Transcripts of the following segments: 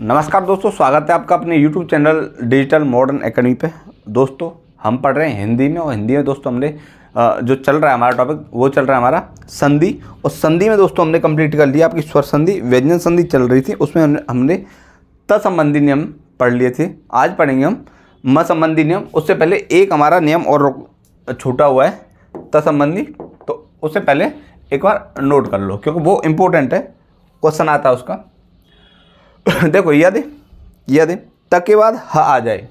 नमस्कार दोस्तों, स्वागत है आपका अपने YouTube channel digital modern academy पे। दोस्तों हम पढ़ रहे हैं हिंदी में, और हिंदी में दोस्तों हमने जो चल रहा है हमारा टॉपिक, वो चल रहा है हमारा संधि। और संधि में दोस्तों हमने कंप्लीट कर लिया आपकी स्वर संधि, व्यंजन संधि चल रही थी, उसमें हमने त संबंधी नियम पढ़ लिए थे। आज पढ़ेंगे हम म संबंधी नियम। उससे पहले एक हमारा नियम और छूटा हुआ है त संबंधी, तो उससे पहले एक बार नोट कर लो क्योंकि वो इम्पोर्टेंट है, क्वेश्चन आता है उसका। देखो यदि त के बाद ह आ जाए,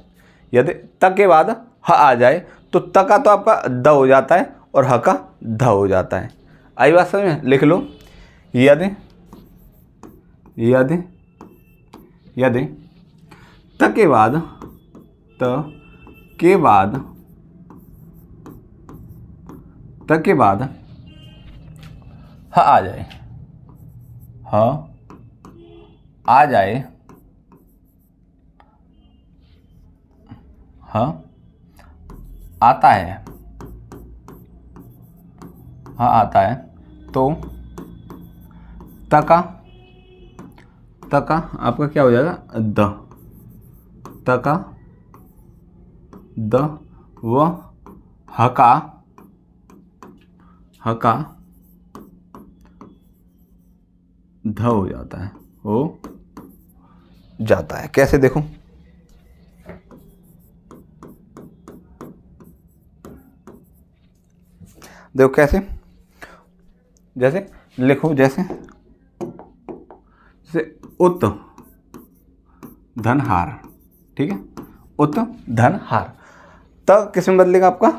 यदि त के बाद ह आ जाए तो त का तो आपका द हो जाता है और ह का ध हो जाता है। आई बात समझ में? लिख लो यदि त के बाद ह आ जाए, ह आ जाए, ह आता है, ह आता है, तो त का आपका क्या हो जाएगा? द। त का द व ह का ध हो जाता है, कैसे देखो? देखो कैसे, जैसे लिखो, जैसे उत धनहार, ठीक है, उत धनहार। त किस में बदलेगा आपका?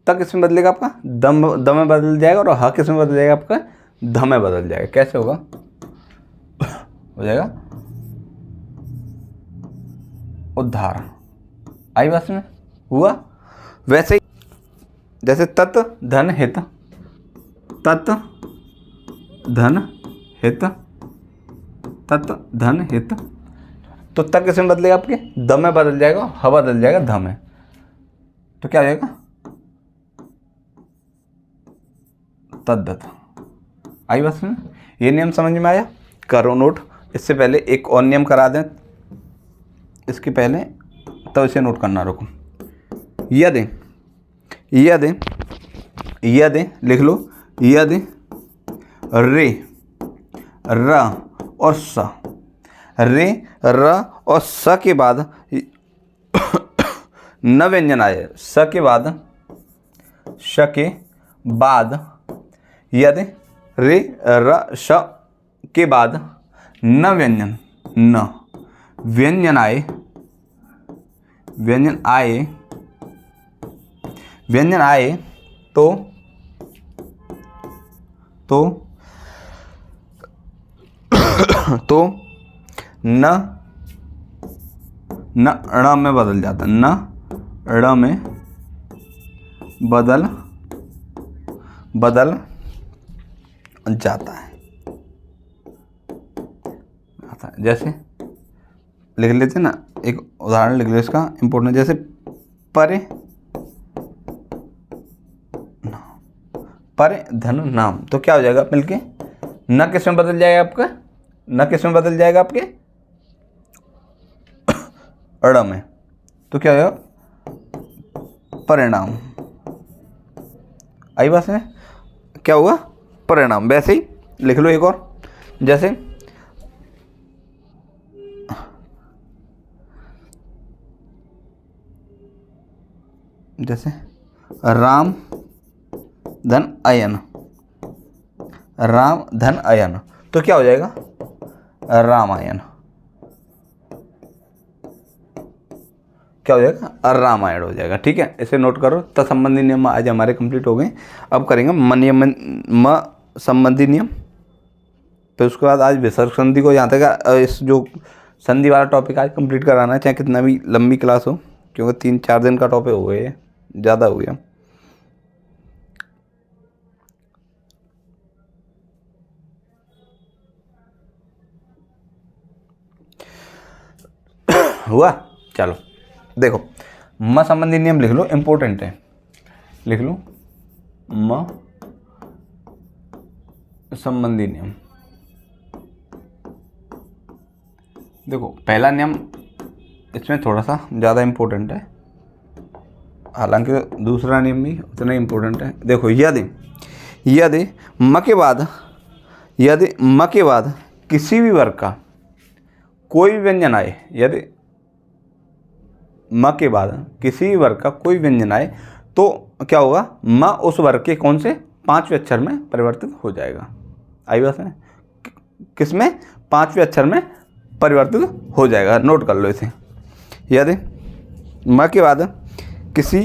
त किस में बदलेगा आपका? दम में बदल जाएगा, और ह किस में बदल जाएगा आपका? ध में बदल जाएगा। कैसे होगा? हो जाएगा उद्धार। आई बात में? हुआ। वैसे ही जैसे तत् धन हित, तत् धन हित, तो तक किस में बदलेगा? आपके द में बदल जाएगा, ह बदल जाएगा ध में, तो क्या हो जाएगा? तद्दत। आई बात में? ये नियम समझ में आया? करो नोट। इससे पहले एक और नियम करा दें, इसके पहले तो इसे नोट करना। रुको, यदि लिख लो, यदि रे र और स, रे र और स के बाद न व्यंजन आए, स के बाद श के बाद, यदि रे र श के बाद न व्यंजन आए तो न ण में बदल जाता है, न ण में बदल जाता है। जैसे लिख लेते ना, एक उदाहरण लिख लो इसका इम्पोर्टेंट, जैसे परे धन नाम, तो क्या हो जाएगा मिलके? न किस में बदल जाएगा आपका? न किस में बदल जाएगा आपके? अड़ में, तो क्या होगा? परिणाम। आई बात है? क्या होगा? परिणाम। वैसे ही लिख लो एक और, जैसे राम धन अयन, तो क्या हो जाएगा? रामायण। क्या हो जाएगा? रामायण हो जाएगा। ठीक है, इसे नोट करो। तत्संबंधी नियम आज हमारे कंप्लीट हो गए। अब करेंगे म संबंधी नियम। फिर उसके बाद आज विसर्ग संधि को, यहाँ तक इस जो संधि वाला टॉपिक आज कंप्लीट कराना है, चाहे कितना भी लंबी क्लास हो, क्योंकि 3-4 दिन का टॉपिक हो गया, ज़्यादा हो गया। हुआ? चलो देखो, म संबंधी नियम लिख लो, इम्पोर्टेंट है। लिख लो म संबंधी नियम। देखो पहला नियम इसमें थोड़ा सा ज़्यादा इम्पोर्टेंट है, हालांकि दूसरा नियम भी उतना ही इम्पोर्टेंट है। देखो यदि म के बाद किसी भी वर्ग का कोई भी व्यंजन आए, यदि म के बाद किसी भी वर्ग का कोई व्यंजन आए तो क्या होगा, म उस वर्ग के कौन से 5वें अक्षर में परिवर्तित हो जाएगा। आई बात है, किस में, 5वें अक्षर में परिवर्तित हो जाएगा। नोट कर लो इसे। यदि म के बाद किसी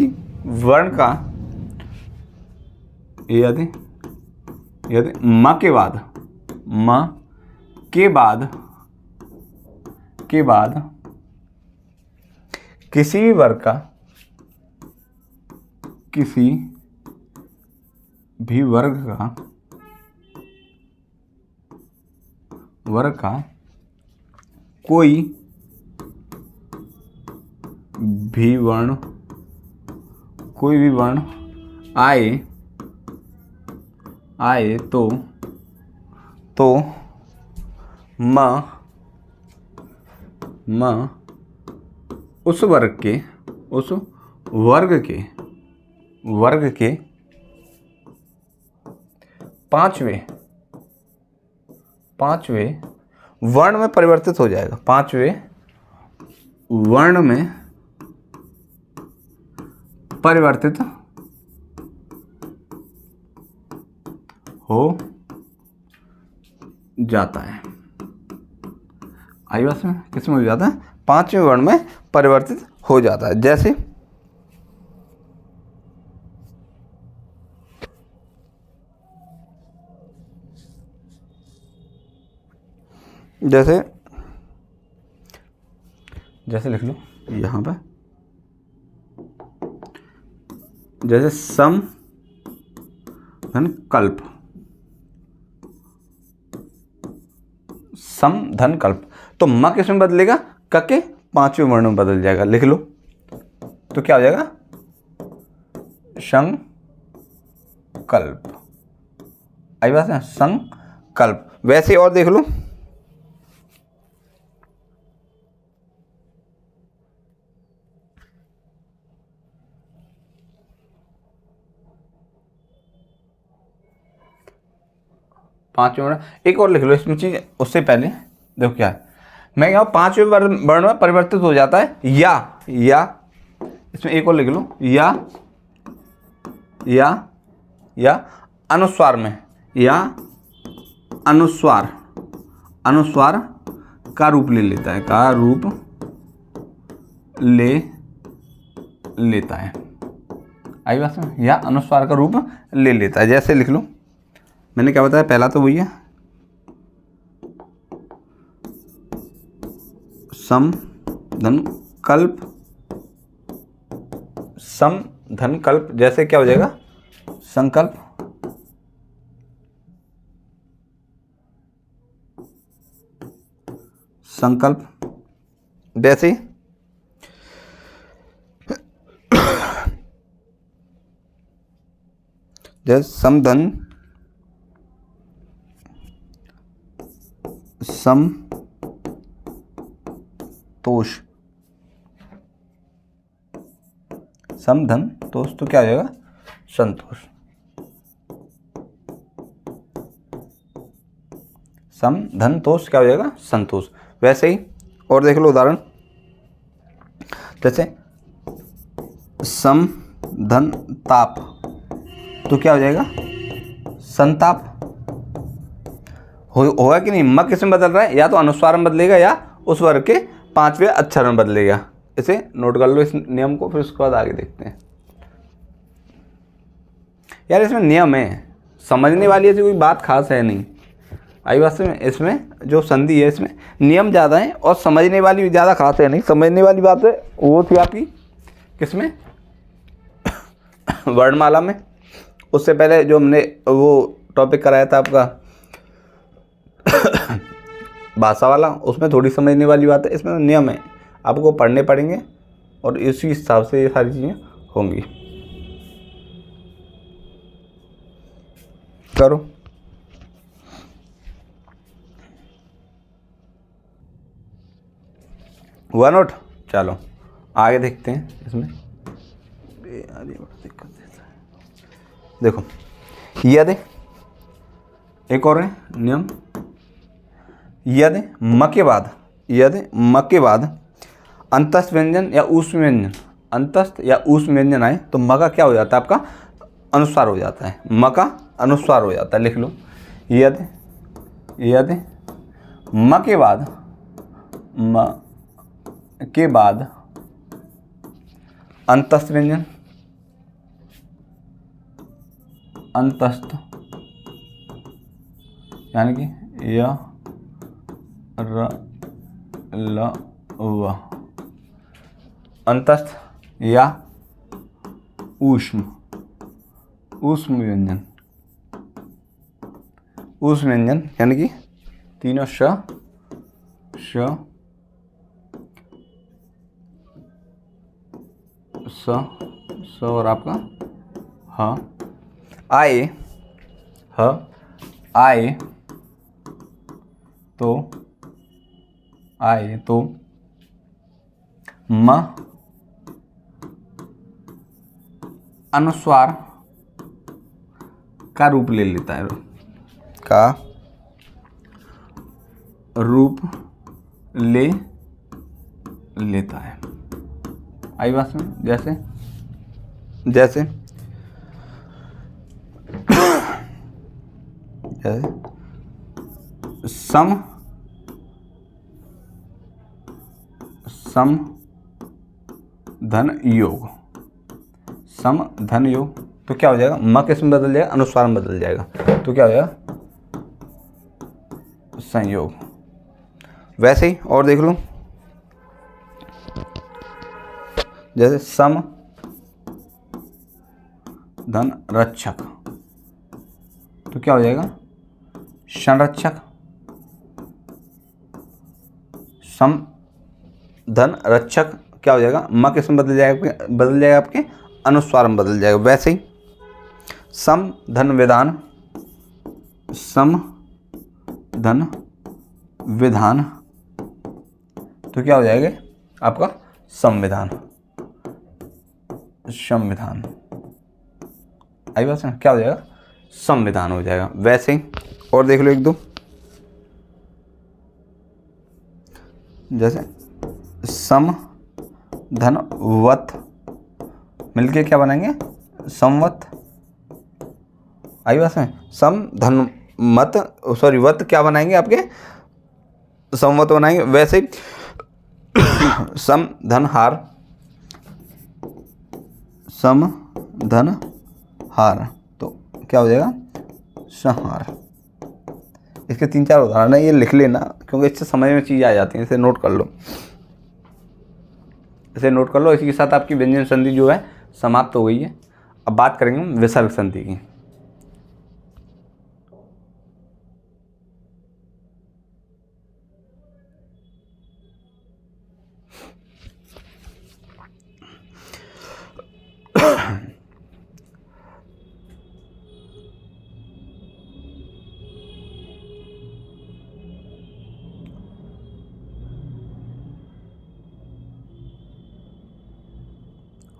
वर्ण का, यदि म के बाद किसी भी वर्ग का, किसी भी वर्ग का कोई भी वर्ण आए तो म उस वर्ग के 5वें वर्ण में परिवर्तित हो जाएगा। 5वें वर्ण में परिवर्तित हो जाता है। आई बात में, किस में हो जाता है, 5वें वर्ण में परिवर्तित हो जाता है। जैसे जैसे लिख लो यहाँ पे, जैसे सम धन कल्प, तो म किस में बदलेगा, क के 5वें वर्ण में बदल जाएगा। लिख लो तो क्या हो जाएगा, संकल्प। आई बात है, संकल्प। वैसे और देख लो, पांचवें वर्ण, एक और लिख लो इसमें चीज, उससे पहले देखो क्या है, मैं क्या 5वें वर्ण में परिवर्तित हो जाता है, या इसमें एक और लिख लो, या अनुस्वार में, या अनुस्वार का रूप ले लेता है, आई बात में, या अनुस्वार का रूप ले लेता है। जैसे लिख लो, मैंने क्या बताया, पहला तो वही है, सम धन कल्प, जैसे क्या हो जाएगा, संकल्प। जैसे समधन तोष, तो क्या हो जाएगा, संतोष। समधन तोष क्या हो जाएगा, संतोष। वैसे ही और देख लो उदाहरण, जैसे समधन ताप, तो क्या हो जाएगा, संताप। होगा कि नहीं, म किस में बदल रहा है, या तो अनुस्वार में बदलेगा या उस वर्ग के 5वें अक्षर में बदलेगा। इसे नोट कर लो इस नियम को, फिर उसके बाद आगे देखते हैं। यार इसमें नियम है, समझने वाली ऐसी कोई बात खास है नहीं। आई बात में, इसमें जो संधि है इसमें नियम ज़्यादा है और समझने वाली भी ज़्यादा खास है नहीं। समझने वाली बात है वो थी आपकी किसमें, वर्णमाला में। उससे पहले जो हमने वो टॉपिक कराया था आपका भाषा वाला, उसमें थोड़ी समझने वाली बात है। इसमें नियम है, आपको पढ़ने पड़ेंगे और इसी हिसाब से ये सारी चीज़ें होंगी। करो। हुआ नोट। चलो आगे देखते हैं इसमें। दिक्कत देखो यदि एक और है नियम, यदि म के बाद अंतस्थ व्यंजन या ऊष्म व्यंजन, अंतस्थ या ऊष्म व्यंजन आए तो म का क्या हो जाता है, आपका अनुस्वार हो जाता है। म का अनुस्वार हो जाता है। लिख लो यदि म के बाद अंतस्थ व्यंजन, अंतस्थ यानी कि य र ल व, अंतस्थ या ऊष्म व्यंजन, यानी कि तीनों श और आपका ह आए तो म अनुस्वार का रूप ले लेता है, ले लेता है। आई बात में? जैसे सम धन योग, तो क्या हो जाएगा, म किस में बदल जाएगा, अनुस्वार में बदल जाएगा, तो क्या हो जाएगा, संयोग। वैसे ही और देख लो, जैसे सम धन रक्षक, तो क्या हो जाएगा, संरक्षक। सम धन रक्षक क्या हो जाएगा, म किस में बदल जाएगा आपके अनुस्वार में बदल जाएगा। वैसे ही सम धन विधान, तो क्या हो जाएगा आपका संविधान। आई बात है, क्या हो जाएगा, संविधान हो जाएगा। वैसे ही और देख लो एक दो, जैसे सम धन वत मिलके क्या बनाएंगे, संवत। आई बात है, सम धन वत क्या बनाएंगे, आपके संवत बनाएंगे। वैसे ही सम धन हार, तो क्या हो जाएगा, संहार। इसके 3-4 उदाहरण है, ये लिख लेना क्योंकि इससे समझ में चीज़ आ जाती है। इसे नोट कर लो। इसी के साथ आपकी व्यंजन संधि जो है समाप्त हो गई है। अब बात करेंगे हम विसर्ग संधि की।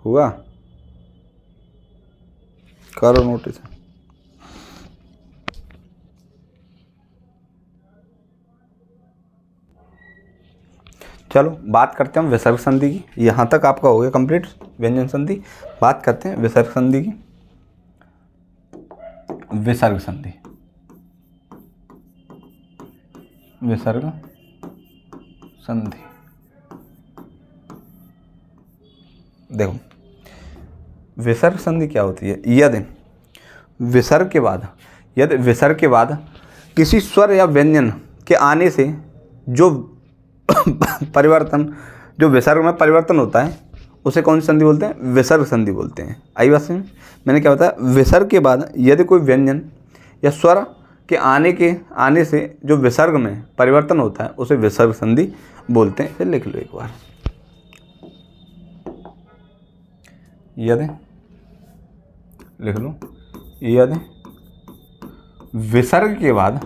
हुआ, करो नोटिस। चलो बात करते हैं विसर्ग संधि की। यहाँ तक आपका हो गया कंप्लीट व्यंजन संधि। बात करते हैं विसर्ग संधि की। विसर्ग संधि देखो, विसर्ग संधि क्या होती है, यदि विसर्ग के बाद किसी स्वर या व्यंजन के आने से जो परिवर्तन, जो विसर्ग में परिवर्तन होता है, उसे कौन सी संधि बोलते हैं, विसर्ग संधि बोलते हैं। आई बात समझ? मैंने क्या बताया, विसर्ग के बाद यदि कोई व्यंजन या स्वर के आने से जो विसर्ग में परिवर्तन होता है उसे विसर्ग संधि बोलते हैं। फिर लिख लो एक बार, यदि लिख लो, यदि विसर्ग के बाद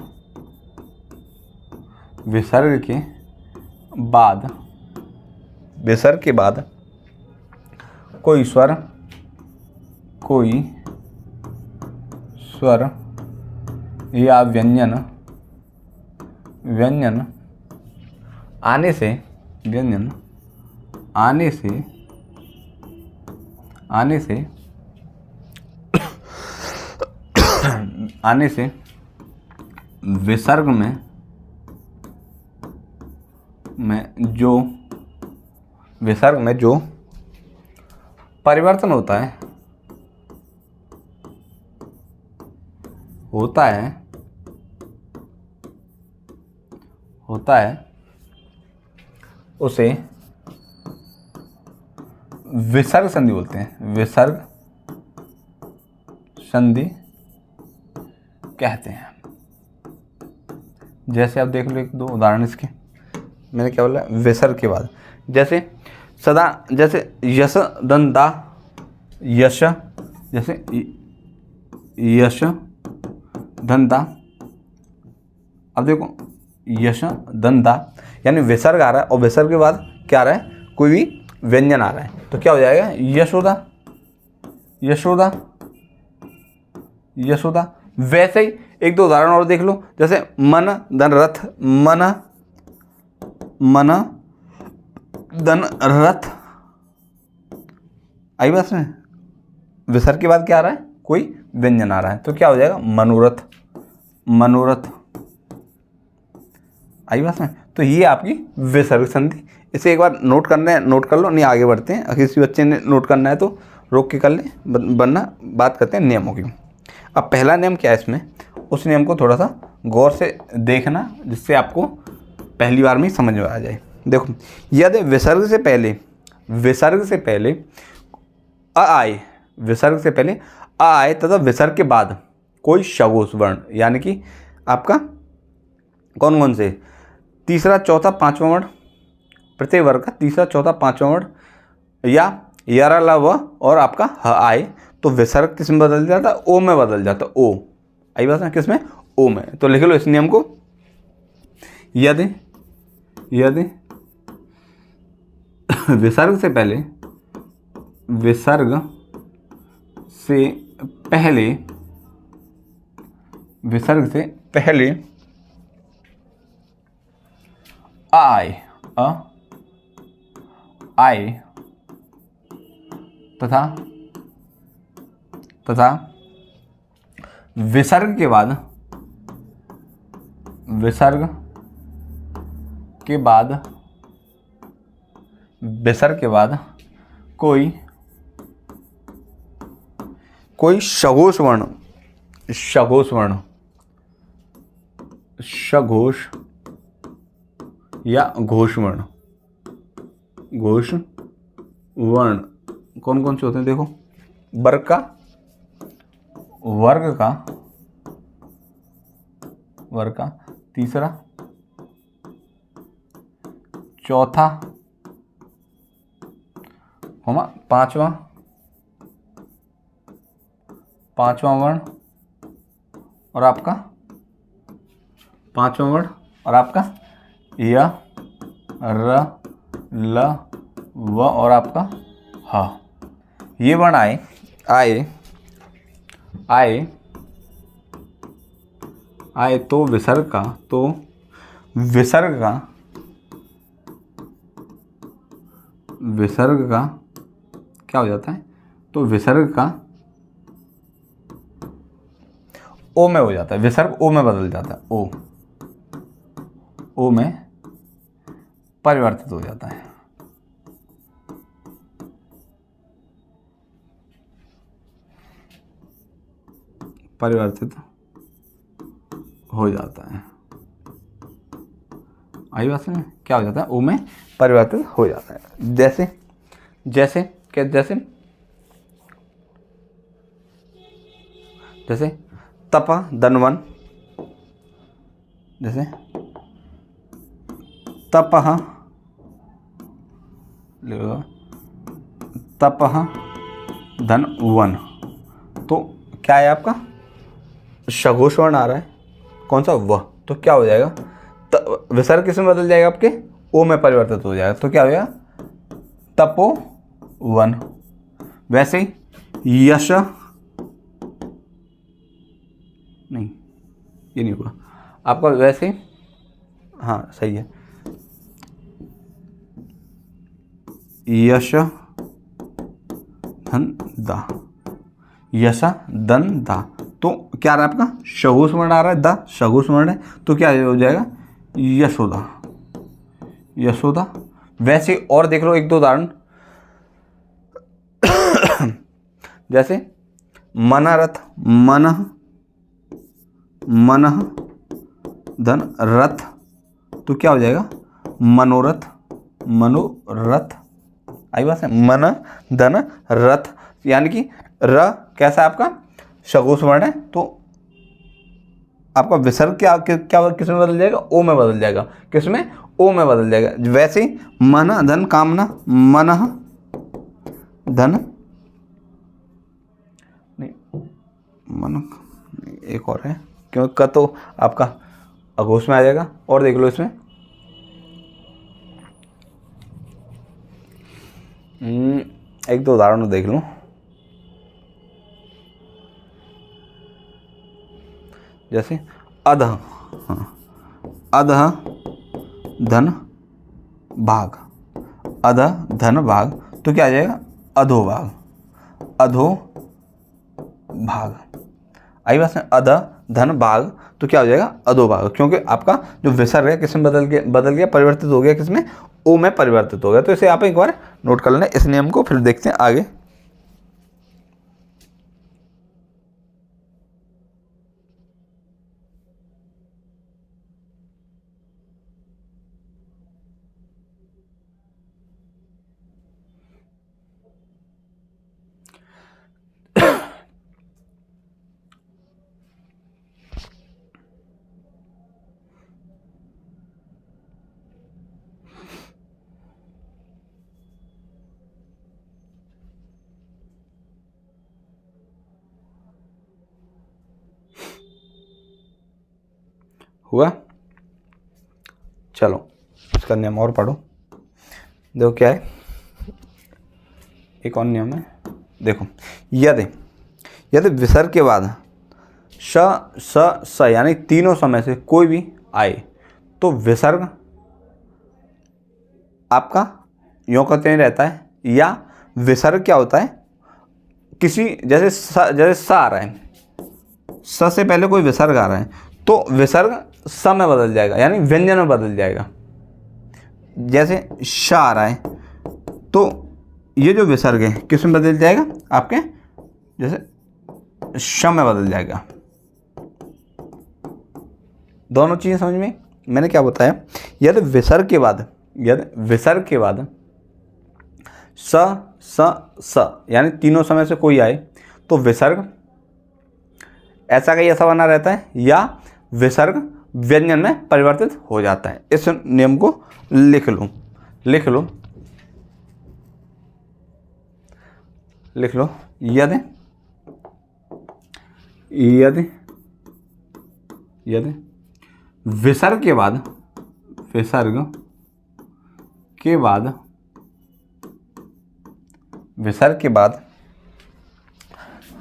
विसर्ग के बाद कोई स्वर या व्यंजन आने से विसर्ग में जो परिवर्तन होता है उसे विसर्ग संधि बोलते हैं। विसर्ग संधि कहते हैं। जैसे आप देख लो एक दो उदाहरण इसके। मैंने क्या बोला? विसर्ग के बाद जैसे यश दंता यश, जैसे यश दंता। अब देखो यश दंता यानी विसर्ग आ रहा है और विसर्ग के बाद क्या आ रहा है? कोई भी व्यंजन आ रहा है, तो क्या हो जाएगा? यशोदा। वैसे ही एक दो उदाहरण और देख लो, जैसे मन धन रथ। आई बात में? विसर्ग के बाद क्या आ रहा है? कोई व्यंजन आ रहा है, तो क्या हो जाएगा? मनोरथ। आई बात में? तो ये आपकी विसर्ग संधि। इसे एक बार नोट कर लो, नहीं आगे बढ़ते हैं। अगर किसी बच्चे ने नोट करना है तो रोक के कर ले, वरना बात करते हैं नियमों की। अब पहला नियम क्या है इसमें, उस नियम को थोड़ा सा गौर से देखना, जिससे आपको पहली बार में ही समझ में आ जाए। देखो, यदि विसर्ग से पहले अ आए तथा विसर्ग के बाद कोई सघोष वर्ण, यानी कि आपका कौन कौन से? तीसरा चौथा पांचवा वर्ण, प्रत्येक वर्ग का तीसरा चौथा पांचवा वर्ण, या यरा ल व और आपका ह आए, तो विसर्ग किस में बदल जाता? ओ में बदल जाता। ओ। आई बात है? किस में? ओ में। तो लिख लो इस नियम को। यदि विसर्ग से पहले आए तथा विसर्ग के बाद कोई सघोष या घोष वर्ण कौन कौन से होते हैं? देखो, वर्ग का तीसरा चौथा पांचवा वर्ण और आपका य र ल व और आपका ह। ये वर्ण आए तो विसर्ग का क्या हो जाता है? तो विसर्ग का ओ में हो जाता है। विसर्ग ओ में बदल जाता है। ओ में परिवर्तित हो जाता है। आई बात में? क्या हो जाता है? ओ में परिवर्तित हो जाता है। जैसे तप धनवन, जैसे तपः धनवन, तो क्या है आपका? सघोष वर्ण आ रहा है। कौन सा? वह। तो क्या हो जाएगा? विसर्ग किस में बदल जाएगा? आपके ओ में परिवर्तित हो जाएगा। तो क्या हो जाएगा? तपोवन। वैसे ही यश, नहीं ये नहीं होगा आपका, वैसे ही, हाँ सही है, यश धन दा, यश धन दा। तो क्या आ रहा है आपका, शहु स्वर्ण आ रहा है, दा शहु स्वर्ण है, तो क्या हो जाएगा, यशोदा, यशोदा। वैसे और देख लो एक दो उदाहरण, जैसे मनरथ, मनः, मनः धन रथ, तो क्या हो जाएगा, मनोरथ, मनोरथ। आई बात है, मन धन रथ, यानी कि र कैसा है आपका, शगु स्वर्ण है, तो आपका विसर्ग क्या क्या किस में बदल जाएगा, ओ में बदल जाएगा, किस में, ओ में बदल जाएगा। वैसे ही मन धन कामना, मन धन, नहीं मन, एक और है क्योंकि क तो आपका अघोष में आ जाएगा। और देख लो इसमें एक दो उदाहरण देख लो, जैसे अध, हाँ अध धन भाग, अध धन भाग, तो क्या आ जाएगा, अधोभाग, अधो भाग। आई बात है, अध धन भाग, तो क्या हो जाएगा, अधोभाग, क्योंकि आपका जो विसर्ग है किसमें बदल गया, परिवर्तित हो गया, किसमें, ओ में परिवर्तित हो गया। तो इसे आप एक बार नोट कर लें इस नियम को, फिर देखते हैं आगे। हुआ, चलो इसका नियम और पढ़ो। देखो क्या है, एक और नियम है, देखो यदि यदि विसर्ग के बाद श स स यानी तीनों समय से कोई भी आए तो विसर्ग आपका यों कहते नहीं रहता है, या विसर्ग क्या होता है, किसी जैसे स आ रहा है, स से पहले कोई विसर्ग आ रहा है तो विसर्ग स में बदल जाएगा, यानी व्यंजन में बदल जाएगा। जैसे श आ रहा है तो ये जो विसर्ग है किस में बदल जाएगा, आपके जैसे श में बदल जाएगा। दोनों चीज़ें समझ में, मैंने क्या बताया, यदि विसर्ग के बाद स स यानी तीनों समय से कोई आए तो विसर्ग ऐसा का ऐसा बना रहता है, या विसर्ग व्यंजन में परिवर्तित हो जाता है। इस नियम को लिख लो, लिख लो, लिख लो। यदि यदि यदि विसर्ग के बाद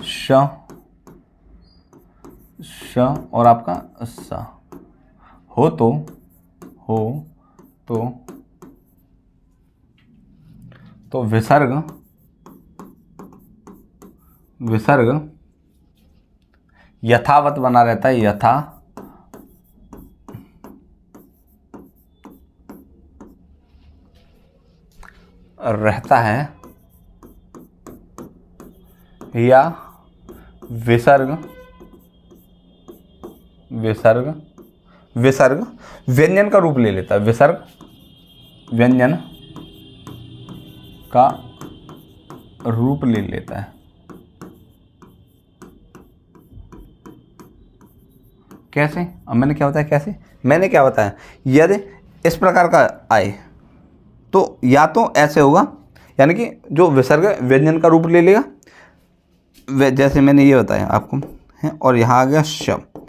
श और आपका स हो तो विसर्ग यथावत बना रहता है, यथा रहता है, या विसर्ग व्यंजन का रूप ले लेता है, विसर्ग व्यंजन का रूप ले लेता है। कैसे, अब मैंने क्या बताया, कैसे मैंने क्या बताया, यदि इस प्रकार का आए तो या तो ऐसे होगा, यानी कि जो विसर्ग व्यंजन का रूप ले लेगा, जैसे मैंने ये बताया आपको है, और यहाँ आ गया शब्द,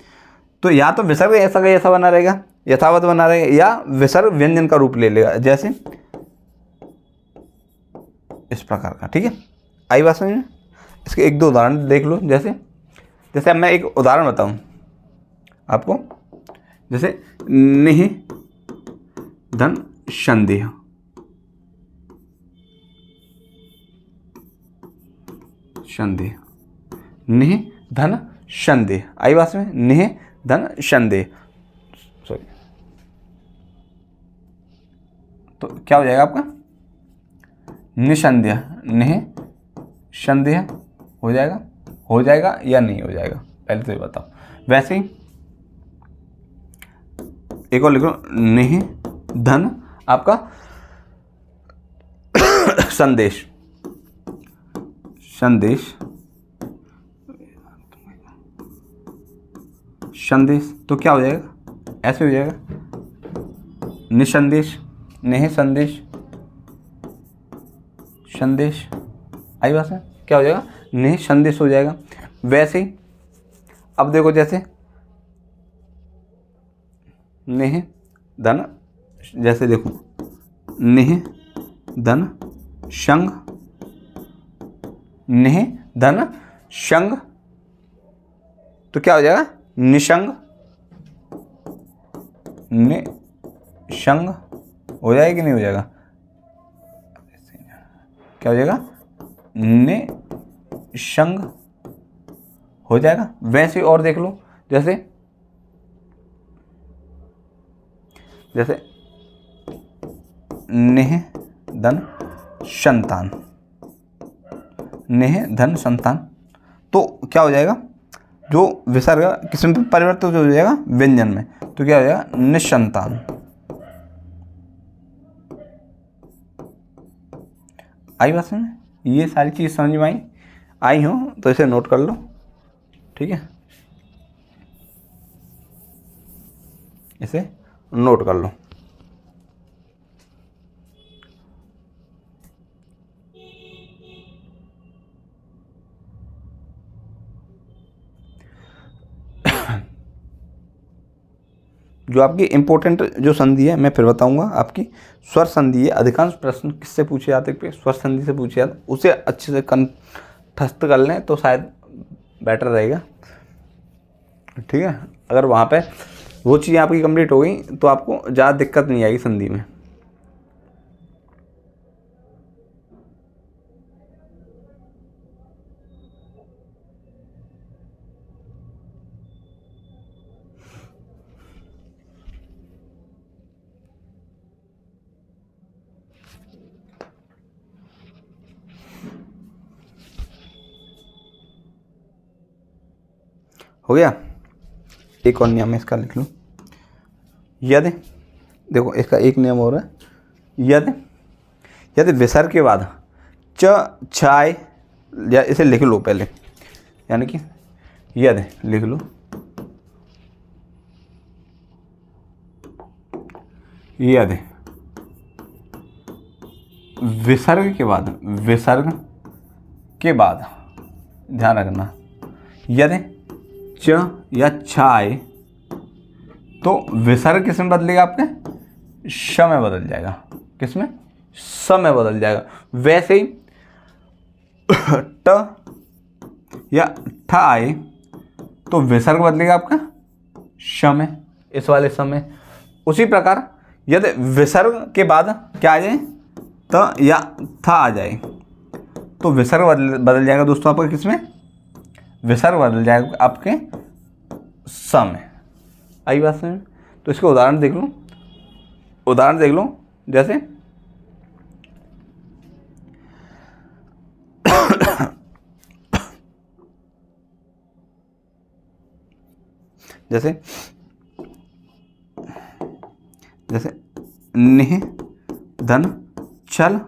तो या तो विसर्ग ऐसा का ऐसा बना रहेगा, यथावत बना रहेगा, या विसर्ग व्यंजन का रूप ले लेगा। जैसे इस प्रकार का। ठीक है, आई बात समझ में? इसके एक दो उदाहरण देख लो। जैसे जैसे अब मैं एक उदाहरण बताऊं आपको, जैसे निह धन संदेह, संदेह, निह धन संदेह, आई बात में? निह धन संदेह, सॉरी, तो क्या हो जाएगा आपका? निसंदेह, निह संदेह हो जाएगा, हो जाएगा या नहीं हो जाएगा, पहले तो ये बताओ। वैसे ही एक और लिखो, निह धन आपका संदेश, संदेश, संदेश, तो क्या हो जाएगा? ऐसे हो जाएगा, निसंदेश, निह संदेश, संदेश, आई बात है? क्या हो जाएगा? निह संदेश हो जाएगा। वैसे ही अब देखो, जैसे निह धन, जैसे देखो निह धन संग, निह धन संग, तो क्या हो जाएगा? निसंग, निसंग हो जाएगा कि नहीं हो जाएगा? क्या हो जाएगा? निसंग हो जाएगा। वैसे और देख लो, जैसे जैसे निह धन संतान, निह धन संतान, तो क्या हो जाएगा? जो विसर्ग किस में परिवर्तित हो जाएगा? व्यंजन में, तो क्या हो जाएगा? निसंतान, आई बात में? ये सारी चीज़ समझ में आई हो तो इसे नोट कर लो। ठीक है, इसे नोट कर लो। जो आपकी इंपॉर्टेंट जो संधि है मैं फिर बताऊंगा, आपकी स्वर संधि है। अधिकांश प्रश्न किससे पूछे जाते हैं? स्वर संधि से पूछे जाते, उसे अच्छे से कंठस्थ कर लें तो शायद बेटर रहेगा। ठीक है, अगर वहाँ पे वो चीज़ें आपकी कंप्लीट हो गई तो आपको ज़्यादा दिक्कत नहीं आएगी संधि में। हो गया? एक और नियम है इसका, लिख लो। यदि, देखो इसका एक नियम और है, यदि यदि विसर्ग के बाद च छाय, या इसे लिख लो पहले, यानी कि यदि लिख लो, यदि विसर्ग के बाद, विसर्ग के बाद ध्यान रखना, यदि च या छाय, तो विसर्ग किस में बदलेगा? आपके श में बदल जाएगा। किस में? स में बदल जाएगा। वैसे ही ट या ठ आए तो विसर्ग बदलेगा आपका श में, इस वाले स में। उसी प्रकार यदि विसर्ग के बाद क्या आ जाए? त या थ आ जाए तो विसर्ग बदल जाएगा दोस्तों आपका किस में? विसर्ग बदल जाएगा आपके स में। आई बात समझ? तो इसके उदाहरण देख लो, उदाहरण देख लो। जैसे जैसे जैसे निह धन चल,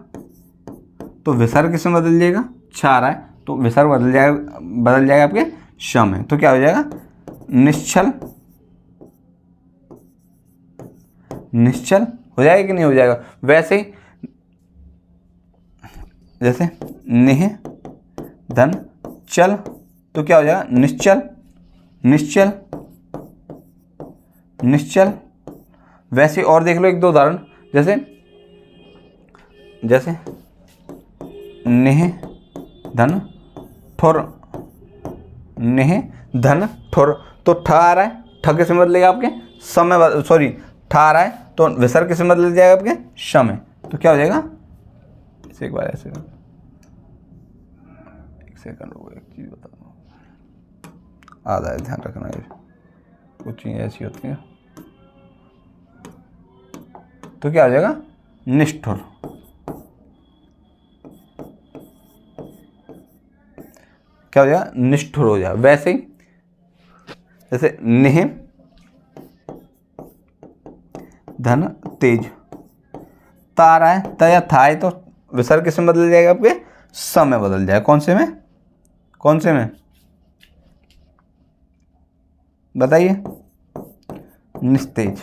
तो विसर्ग किस में बदल जाएगा? छ आ रहा है तो विसर्ग बदल जाएगा आपके श में, तो क्या हो जाएगा? निश्चल, निश्चल हो जाएगा कि नहीं हो जाएगा? वैसे ही जैसे निह धन चल, तो क्या हो जाएगा? निश्चल, निश्चल, निश्चल। वैसे और देख लो एक दो उदाहरण, जैसे जैसे निह धन ठुर, निह धन ठुर। तो ठ आ रहा है, ठ किस में बदलेगा आपके समय, सॉरी ठ आ रहा है तो विसर्ग किस में बदल जाएगा आपके श में। तो क्या हो जाएगा, इसे एक बार ऐसे, एक सेकंड रुको, एक चीज़ बता दूँ, आधा है ध्यान रखना, है कुछ चीज़ें ऐसी होती हैं। तो क्या हो जाएगा, निष्ठुर। क्या हो जाएगा, निष्ठुर हो जाएगा। वैसे ही जैसे निह धन तेज, ता आ रहा है, त या था है तो विसर्ग किस में बदल जाएगा आपके स में बदल जाएगा। कौन से में, कौन से में बताइए, निस्तेज।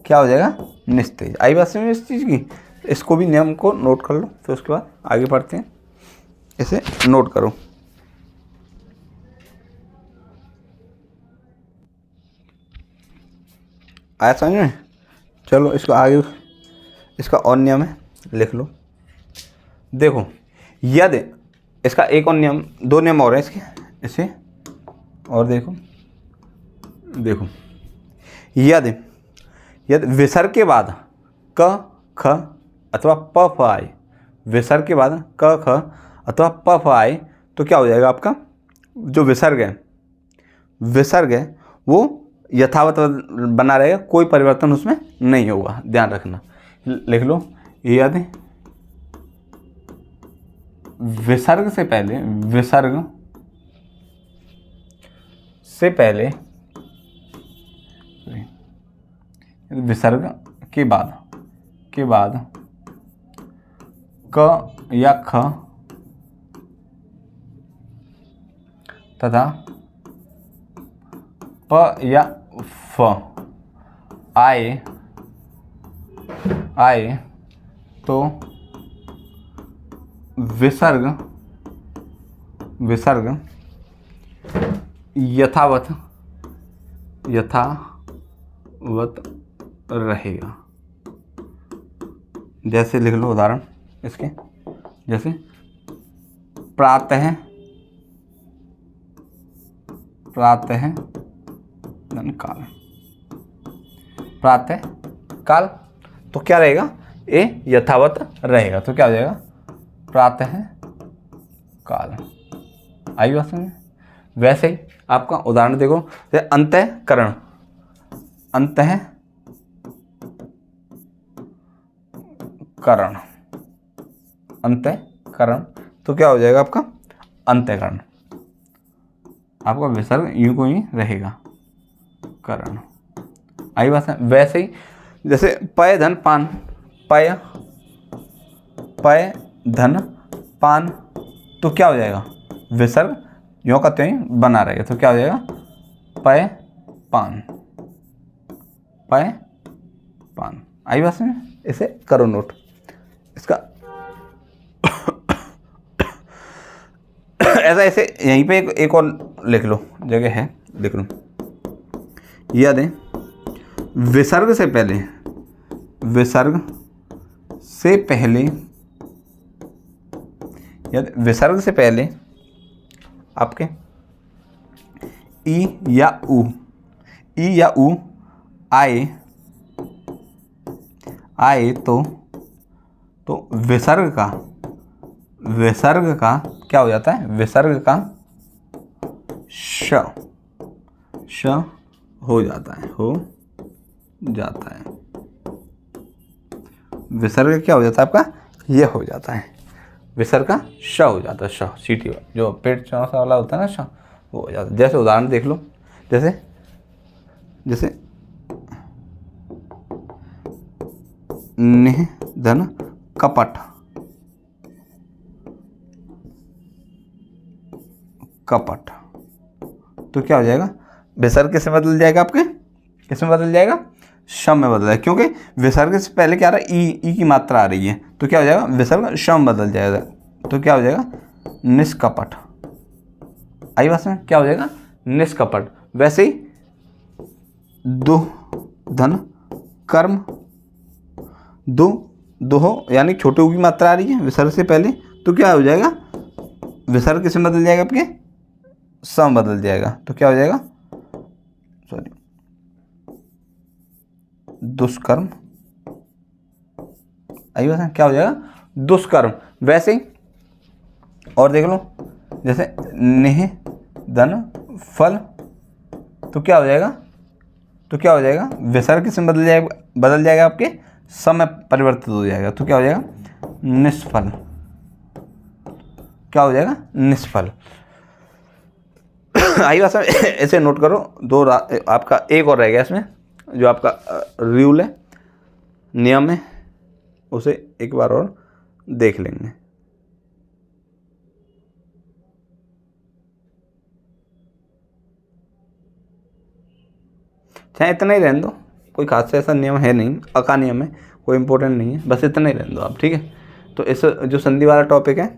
क्या हो जाएगा, निस्तेज। आई बात समझ इस चीज़ की, इसको भी नियम को नोट कर लो, फिर उसके बाद आगे बढ़ते हैं। इसे नोट करो। आया समझ में। चलो इसको आगे, इसका और नियम है, लिख लो। देखो यदि इसका एक और नियम, दो नियम और है इसके, इसे और देखो, देखो यदि विसर्ग के बाद क ख अथवा प फ आए, विसर्ग के बाद क ख अथवा प फ आए तो क्या हो जाएगा, आपका जो विसर्ग है वो यथावत बना रहेगा, कोई परिवर्तन उसमें नहीं होगा। ध्यान रखना, लिख लो। यदि विसर्ग से पहले, विसर्ग से पहले, विसर्ग के बाद क या ख तथा प या फ आए तो विसर्ग यथावत रहेगा। जैसे लिख लो उदाहरण इसके, जैसे प्रातः काल, प्रातः काल, तो क्या रहेगा, ये यथावत रहेगा। तो क्या हो जाएगा, प्रातः काल। आई बात समझ। वैसे ही आपका उदाहरण देखो, जैसे अंतःकरण, अंतःकरण, तो क्या हो जाएगा आपका अंतःकरण, आपका विसर्ग यूं को ही रहेगा, करण। आई बात है। वैसे ही जैसे पय धन पान, पय धन पान, तो क्या हो जाएगा, विसर्ग यूं का त्यों ही बना रहेगा। तो क्या हो जाएगा, पय पान, पय पान। आई बात में, इसे करो नोट इसका। ऐसा ऐसे यहीं पे एक और लिख लो, जगह है, लिख लो। यदि विसर्ग से पहले आपके ई या ऊ आए तो विसर्ग का क्या हो जाता है, विसर्ग का श हो जाता है, विसर्ग क्या हो जाता है आपका, ये हो जाता है, विसर्ग का श हो जाता है। श सीटी जो पेट चौसा वाला होता है ना, श वो हो जाता है। जैसे उदाहरण देख लो, जैसे निह धन कपट, तो क्या हो जाएगा, विसर्ग किस में बदल जाएगा, आपके किस में बदल जाएगा, शम में बदल जाएगा, क्योंकि विसर्ग से पहले क्या आ रहा है, ई की मात्रा आ रही है। तो क्या हो जाएगा, विसर्ग शम बदल जाएगा। तो क्या हो जाएगा, निष्कपट। आई बात में, क्या हो जाएगा, निष्कपट। वैसे ही दो धन कर्म, दो यानी छोटे ऊ की मात्रा आ रही है विसर्ग से पहले, तो क्या हो जाएगा, विसर्ग किसमें बदल जाएगा, आपके सम बदल जाएगा। तो क्या हो जाएगा, सॉरी, दुष्कर्म, आई बात है, क्या हो जाएगा, दुष्कर्म। वैसे ही और देख लो, जैसे निह धन फल, तो क्या हो जाएगा, तो क्या हो जाएगा, विसर्ग किसमें बदल जाएगा आपके समय परिवर्तित हो जाएगा। तो क्या हो जाएगा, निष्फल, क्या हो जाएगा, निष्फल। आई बात, ऐसे नोट करो। आपका एक और रह गया इसमें, जो आपका रूल है, नियम है, उसे एक बार और देख लेंगे। चाहे इतना ही रहने दो, कोई खास ऐसा नियम है नहीं, अका नियम है, कोई इंपॉर्टेंट नहीं है, बस इतना ही रहने दो आप, ठीक है। तो इस जो संधि वाला टॉपिक है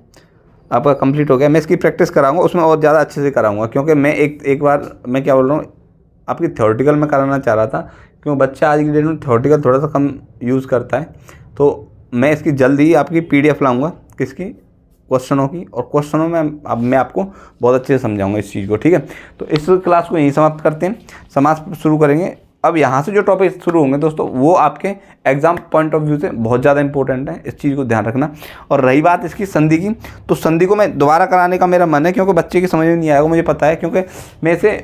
आपका कंप्लीट हो गया। मैं इसकी प्रैक्टिस कराऊंगा, उसमें और ज़्यादा अच्छे से कराऊंगा, क्योंकि मैं एक बार मैं क्या बोल रहा हूँ, आपकी थ्योरेटिकल में कराना चाह रहा था, क्योंकि बच्चा आज की डेट में थ्योरेटिकल थोड़ा सा कम यूज़ करता है। तो मैं इसकी जल्दी ही आपकी PDF लाऊंगा, किसकी, क्वेश्चनों की, और क्वेश्चनों में अब मैं आपको बहुत अच्छे से समझाऊंगा इस चीज़ को, ठीक है। तो इस क्लास को यहीं समाप्त करते हैं, समाज शुरू करेंगे। अब यहाँ से जो टॉपिक शुरू होंगे दोस्तों, वो आपके एग्जाम पॉइंट ऑफ व्यू से बहुत ज़्यादा इंपॉर्टेंट है, इस चीज़ को ध्यान रखना। और रही बात इसकी संधि की, तो संधि को मैं दोबारा कराने का मेरा मन है, क्योंकि बच्चे की समझ में नहीं आएगा, मुझे पता है, क्योंकि मैं इसे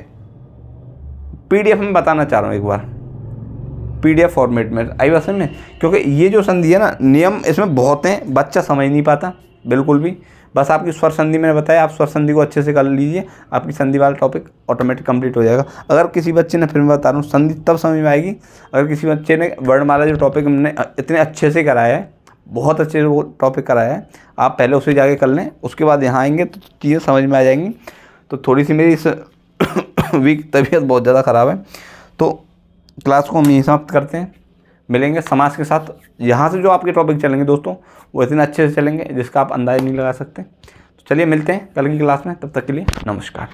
PDF में बताना चाह रहा हूँ, एक बार PDF फॉर्मेट में, आई बात समझ में। क्योंकि ये जो संधि है ना, नियम इसमें बहुत हैं, बच्चा समझ नहीं पाता बिल्कुल भी। बस आपकी स्वर संधि मैंने बताया, आप स्वर संधि को अच्छे से कर लीजिए, आपकी संधि वाला टॉपिक ऑटोमेटिक कंप्लीट हो जाएगा। अगर किसी बच्चे ने, फिर मैं बता रहा हूँ, संधि तब समझ में आएगी अगर किसी बच्चे ने वर्णमाला जो टॉपिक हमने इतने अच्छे से कराया है, बहुत अच्छे से वो टॉपिक कराया है, आप पहले उसे जाके कर लें, उसके बाद यहाँ आएंगे तो चीज़ें समझ में आ जाएंगी। तो थोड़ी सी मेरी इस वीक तबीयत बहुत ज़्यादा ख़राब है, तो क्लास को हम यहीं समाप्त करते हैं। मिलेंगे समाज के साथ। यहाँ से जो आपके टॉपिक चलेंगे दोस्तों, वो इतने अच्छे से चलेंगे जिसका आप अंदाज़ा नहीं लगा सकते। तो चलिए मिलते हैं कल की क्लास में, तब तक के लिए नमस्कार।